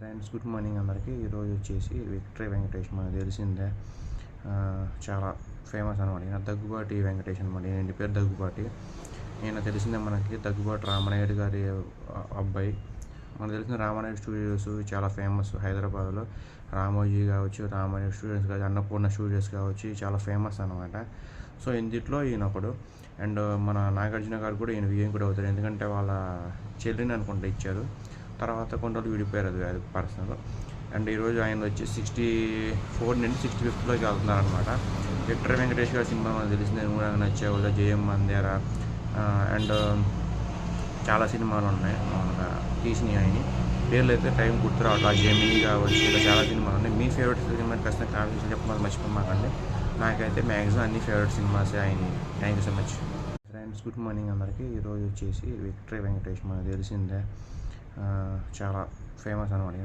Friends, good morning అందరికీ. ఈరోజు వచ్చేసి విక్టరీ వెంకటేష్ మనకు తెలిసిందే, చాలా ఫేమస్ అనమాట. ఈయన దగ్గుబాటి వెంకటేష్ అనమాట. ఈయన ఇంటి పేరు దగ్గుబాటి. ఈయన తెలిసిందే మనకి దగ్గుబాటి రామనాయుడు గారి అబ్బాయి. మనకు తెలిసిన రామనాయుడు స్టూడియోస్ చాలా ఫేమస్ హైదరాబాద్లో. రామోజీ కావచ్చు, రామనాయుడు స్టూడియోస్ కావచ్చు, అన్నపూర్ణ స్టూడియోస్ కావచ్చు, చాలా ఫేమస్ అనమాట. సో ఇందులో ఈయన ఒకడు. అండ్ మన నాగార్జున గారు కూడా ఈయన వియ్యం కూడా అవుతారు, ఎందుకంటే వాళ్ళ చెల్లిని అనుకుంటా ఇచ్చారు. తర్వాత కొన్ని రోజులు విడిపోయారు, అది పర్సనల్. అండ్ ఈరోజు ఆయన వచ్చి 64 నుండి 65లోకి వెళ్తున్నారనమాట. విక్టరీ వెంకటేష్ గారి సినిమా మనకు తెలిసిందే, నువ్వు నాకు నచ్చావు, జయం మందేర, అండ్ చాలా సినిమాలు ఉన్నాయి మామూలుగా తీసినాయి. ఆయన పేర్లు అయితే టైం గుర్తురావట్లా. జెమినీ కావచ్చు, ఇలా చాలా సినిమాలు ఉన్నాయి. మీ ఫేవరెట్ సినిమా ఖచ్చితంగా కామెంట్స్ చెప్పమని మర్చిపోమాకండి. నాకైతే మ్యాక్సిమం అన్ని ఫేవరెట్ సినిమాసే ఆయన. Thank you so much. Friends, good morning అందరికీ. ఈరోజు వచ్చేసి విక్టరీ వెంకటేష్ మనకు తెలిసిందే, చాలా ఫేమస్ అనమాట.